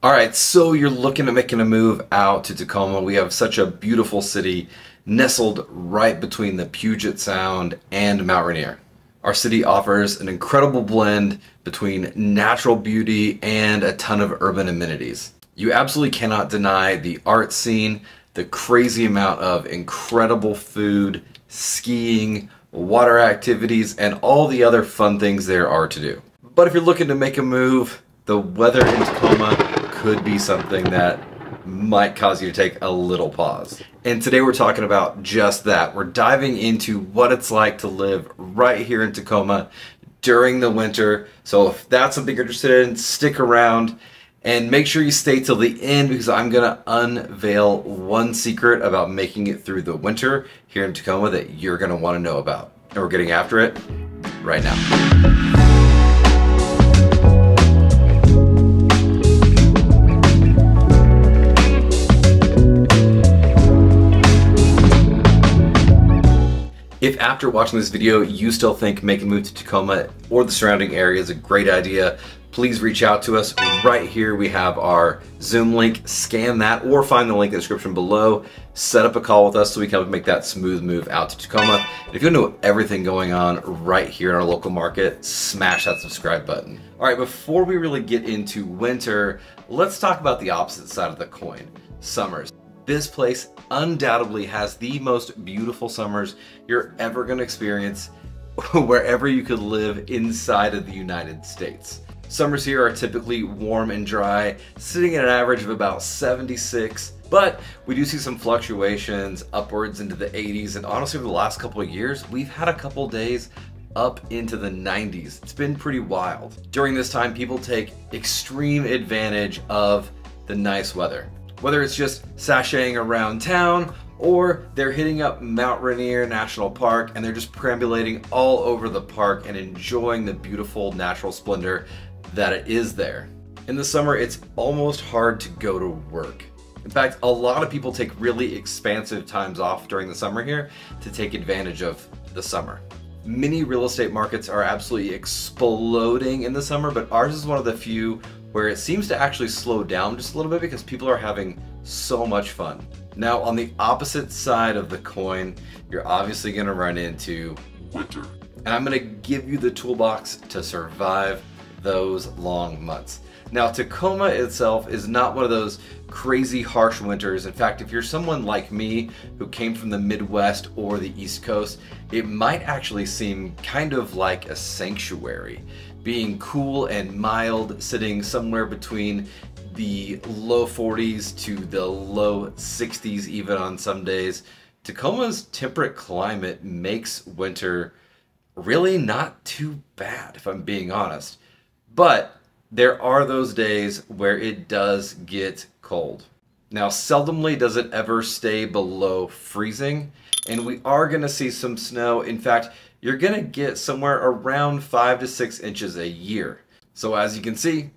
Alright, so you're looking at making a move out to Tacoma. We have such a beautiful city nestled right between the Puget Sound and Mount Rainier. Our city offers an incredible blend between natural beauty and a ton of urban amenities. You absolutely cannot deny the art scene, the crazy amount of incredible food, skiing, water activities, and all the other fun things there are to do. But if you're looking to make a move, the weather in Tacoma could be something that might cause you to take a little pause. And today we're talking about just that. We're diving into what it's like to live right here in Tacoma during the winter. So if that's something you're interested in, stick around and make sure you stay till the end, because I'm gonna unveil one secret about making it through the winter here in Tacoma that you're gonna wanna know about. And we're getting after it right now. If after watching this video you still think making a move to Tacoma or the surrounding area is a great idea, please reach out to us. Right here we have our Zoom link. Scan that or find the link in the description below. Set up a call with us so we can make that smooth move out to Tacoma. And if you know everything going on right here in our local market, smash that subscribe button. All right, before we really get into winter, let's talk about the opposite side of the coin, summers. This place undoubtedly has the most beautiful summers you're ever going to experience wherever you could live inside of the United States. Summers here are typically warm and dry, sitting at an average of about 76, but we do see some fluctuations upwards into the 80s, and honestly over the last couple of years we've had a couple days up into the 90s. It's been pretty wild. During this time people take extreme advantage of the nice weather. Whether it's just sashaying around town or they're hitting up Mount Rainier National Park and they're just perambulating all over the park and enjoying the beautiful natural splendor that it is there. In the summer, it's almost hard to go to work. In fact, a lot of people take really expansive times off during the summer here to take advantage of the summer. Many real estate markets are absolutely exploding in the summer, but ours is one of the few where it seems to actually slow down just a little bit because people are having so much fun. Now, on the opposite side of the coin, you're obviously gonna run into winter. And I'm gonna give you the toolbox to survive those long months. Now, Tacoma itself is not one of those crazy harsh winters. In fact, if you're someone like me who came from the Midwest or the East Coast, it might actually seem kind of like a sanctuary. Being cool and mild, sitting somewhere between the low 40s to the low 60s even on some days. Tacoma's temperate climate makes winter really not too bad, if I'm being honest. But there are those days where it does get cold. Now, seldomly does it ever stay below freezing, and we are gonna see some snow. In fact, you're gonna get somewhere around 5 to 6 inches a year. So as you can see,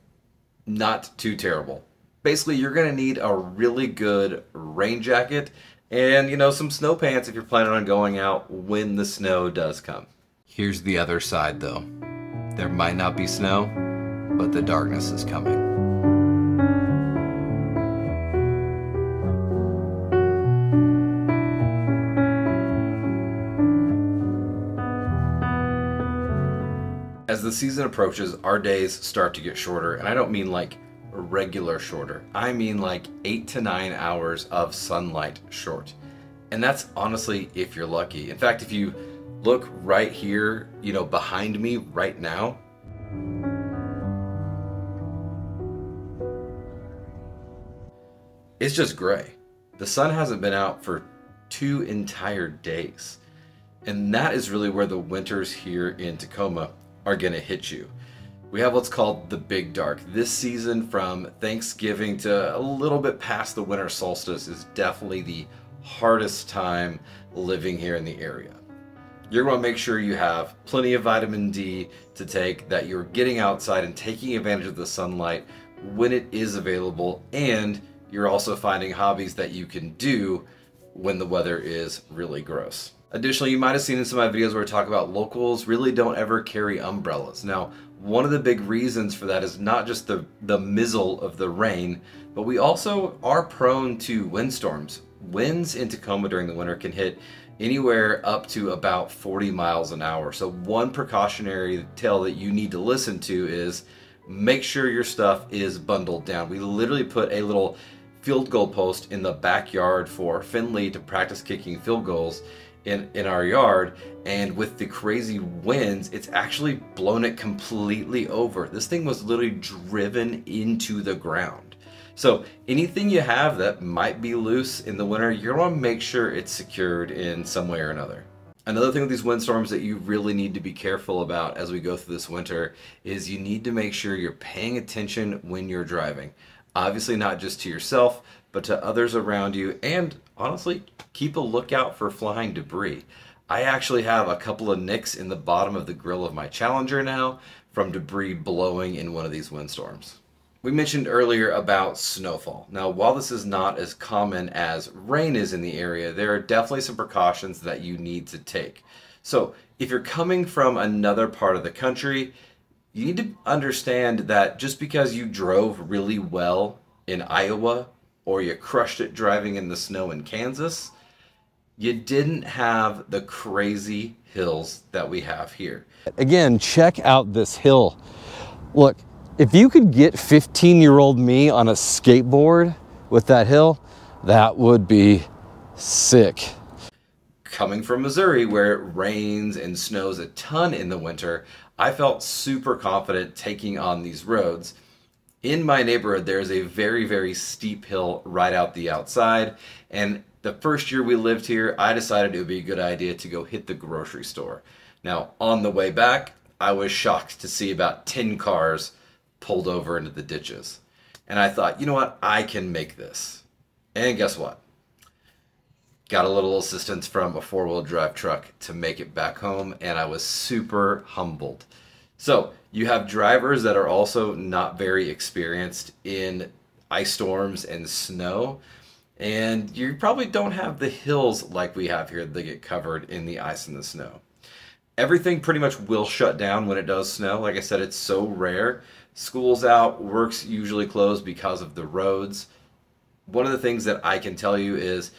not too terrible. Basically, you're gonna need a really good rain jacket and, some snow pants if you're planning on going out when the snow does come. Here's the other side though. There might not be snow, but the darkness is coming. As the season approaches, our days start to get shorter, and I don't mean like regular shorter. I mean like 8 to 9 hours of sunlight short. And that's honestly if you're lucky. In fact, if you look right here, behind me right now, it's just gray. The sun hasn't been out for 2 entire days. And that is really where the winters here in Tacoma are gonna hit you. We have what's called the Big Dark. This season from Thanksgiving to a little bit past the winter solstice is definitely the hardest time living here in the area. You're gonna make sure you have plenty of vitamin D to take, that you're getting outside and taking advantage of the sunlight when it is available, and you're also finding hobbies that you can do when the weather is really gross. Additionally, you might have seen in some of my videos where I talk about locals really don't ever carry umbrellas. Now, One of the big reasons for that is not just the mizzle of the rain, but we also are prone to windstorms. Winds in Tacoma during the winter can hit anywhere up to about 40 miles an hour. So one precautionary tale that you need to listen to is make sure your stuff is bundled down. We literally put a little field goal post in the backyard for Finley to practice kicking field goals in our yard, and with the crazy winds, it's actually blown it completely over. This thing was literally driven into the ground. So anything you have that might be loose in the winter, you're gonna make sure it's secured in some way or another. Another thing with these windstorms that you really need to be careful about as we go through this winter is you need to make sure you're paying attention when you're driving. Obviously not just to yourself, but to others around you, and honestly, keep a lookout for flying debris. I actually have a couple of nicks in the bottom of the grill of my Challenger now from debris blowing in one of these windstorms. We mentioned earlier about snowfall. Now, while this is not as common as rain is in the area, there are definitely some precautions that you need to take. So if you're coming from another part of the country, you need to understand that just because you drove really well in Iowa or you crushed it driving in the snow in Kansas, you didn't have the crazy hills that we have here. Again, check out this hill. Look, if you could get 15-year-old me on a skateboard with that hill, that would be sick. Coming from Missouri, where it rains and snows a ton in the winter, I felt super confident taking on these roads. In my neighborhood, there's a very, very steep hill right out the outside, and the first year we lived here, I decided it would be a good idea to go hit the grocery store. Now, on the way back, I was shocked to see about 10 cars pulled over into the ditches. And I thought, you know what, I can make this. And guess what? Got a little assistance from a four-wheel drive truck to make it back home, and I was super humbled. So you have drivers that are also not very experienced in ice storms and snow, and you probably don't have the hills like we have here that get covered in the ice and the snow. Everything pretty much will shut down when it does snow. Like I said, it's so rare. School's out, work's usually closed because of the roads. One of the things that I can tell you is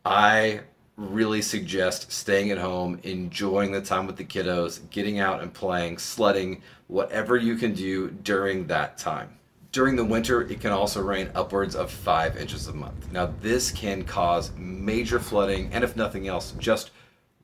I really suggest staying at home, enjoying the time with the kiddos, getting out and playing, sledding, whatever you can do during that time. During the winter, it can also rain upwards of 5 inches a month. Now, this can cause major flooding, and if nothing else, just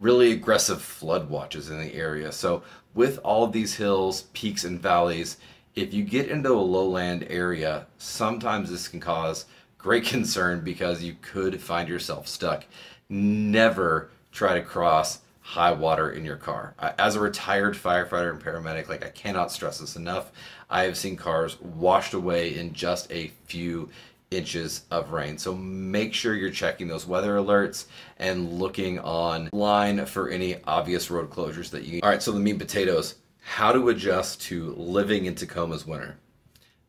really aggressive flood watches in the area. So with all of these hills, peaks, and valleys, if you get into a lowland area, sometimes this can cause great concern because you could find yourself stuck. Never try to cross high water in your car. As a retired firefighter and paramedic, I cannot stress this enough. I have seen cars washed away in just a few inches of rain. So make sure you're checking those weather alerts and looking online for any obvious road closures that you need. All right, so the meat and potatoes, how to adjust to living in Tacoma's winter.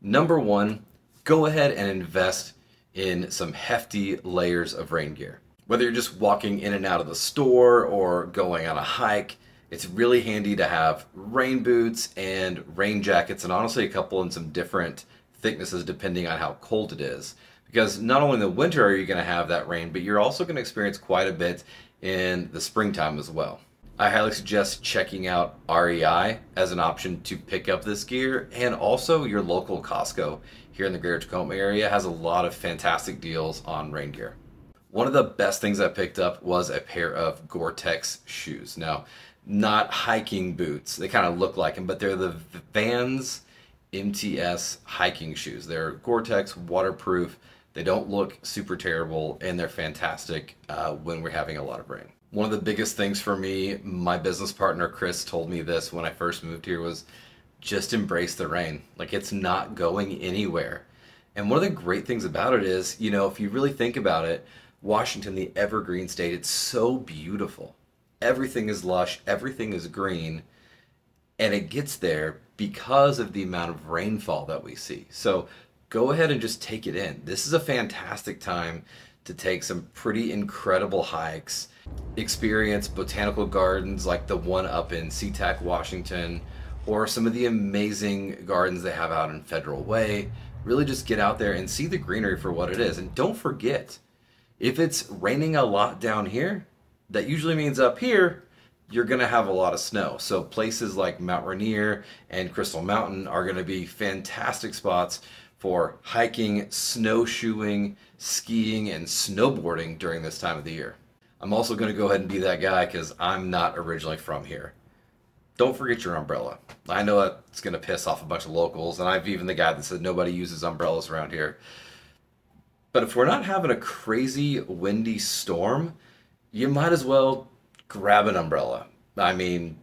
Number one, go ahead and invest in some hefty layers of rain gear. Whether you're just walking in and out of the store or going on a hike, it's really handy to have rain boots and rain jackets, and honestly a couple in some different thicknesses depending on how cold it is. Because not only in the winter are you going to have that rain, but you're also going to experience quite a bit in the springtime as well. I highly suggest checking out REI as an option to pick up this gear, and also your local Costco here in the greater Tacoma area has a lot of fantastic deals on rain gear. One of the best things I picked up was a pair of Gore-Tex shoes. Now, not hiking boots, they kind of look like them, but they're the Vans MTS hiking shoes. They're Gore-Tex, waterproof, they don't look super terrible, and they're fantastic when we're having a lot of rain. One of the biggest things for me, my business partner Chris told me this when I first moved here, was just embrace the rain. It's not going anywhere. And one of the great things about it is, if you really think about it, Washington, the evergreen state, it's so beautiful. Everything is lush, everything is green, and it gets there because of the amount of rainfall that we see. So go ahead and just take it in. This is a fantastic time to take some pretty incredible hikes, experience botanical gardens like the one up in Tacoma, Washington, or some of the amazing gardens they have out in Federal Way. Really just get out there and see the greenery for what it is. And don't forget, if it's raining a lot down here, that usually means up here, you're gonna have a lot of snow. So places like Mount Rainier and Crystal Mountain are gonna be fantastic spots for hiking, snowshoeing, skiing, and snowboarding during this time of the year. I'm also gonna go ahead and be that guy because I'm not originally from here. Don't forget your umbrella. I know that's gonna piss off a bunch of locals, and I've even the guy that said nobody uses umbrellas around here. But if we're not having a crazy windy storm, you might as well grab an umbrella. I mean,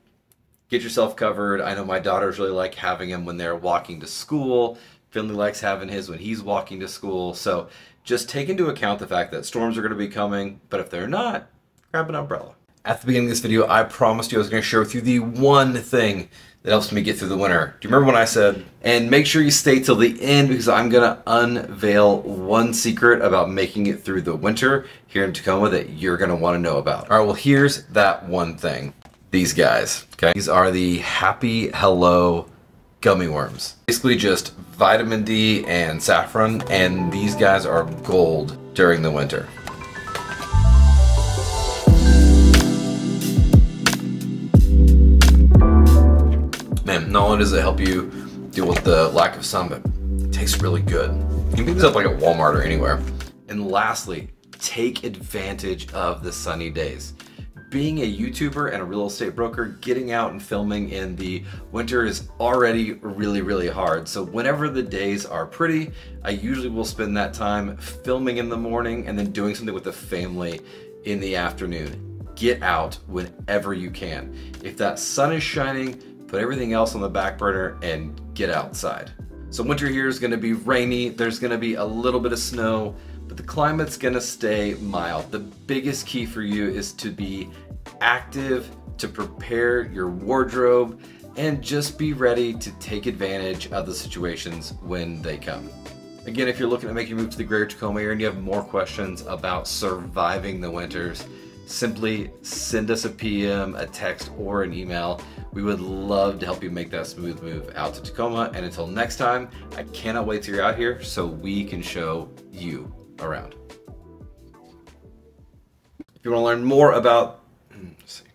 get yourself covered. I know my daughters really like having them when they're walking to school. Finley likes having his when he's walking to school. So just take into account the fact that storms are going to be coming, but if they're not, grab an umbrella. At the beginning of this video, I promised you I was going to share with you the one thing that helps me get through the winter. Do you remember when I said, and make sure you stay till the end because I'm going to unveil one secret about making it through the winter here in Tacoma that you're going to want to know about. All right, well, here's that one thing. These guys, okay? These are the Happy Hello gummy worms. Basically just vitamin D and saffron, and these guys are gold during the winter. Man, not only does it help you deal with the lack of sun, but it tastes really good. You can pick this up like at Walmart or anywhere. And lastly, take advantage of the sunny days. Being a YouTuber and a real estate broker, getting out and filming in the winter is already really, really hard. So whenever the days are pretty, I usually will spend that time filming in the morning and then doing something with the family in the afternoon. Get out whenever you can. If that sun is shining, put everything else on the back burner and get outside. So winter here is gonna be rainy, there's gonna be a little bit of snow, but the climate's gonna stay mild. The biggest key for you is to be active, to prepare your wardrobe, and just be ready to take advantage of the situations when they come. Again, if you're looking at making a move to the greater Tacoma area and you have more questions about surviving the winters, simply send us a PM, a text, or an email. We would love to help you make that smooth move out to Tacoma. And until next time, I cannot wait till you're out here so we can show you around. If you want to learn more about, let's see.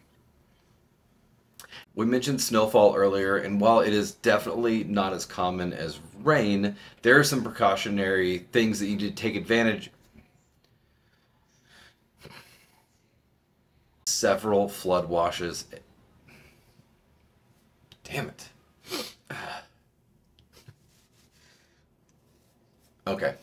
We mentioned snowfall earlier, and while it is definitely not as common as rain, there are some precautionary things that you need to take advantage of. Several flood washes. Damn it. Okay.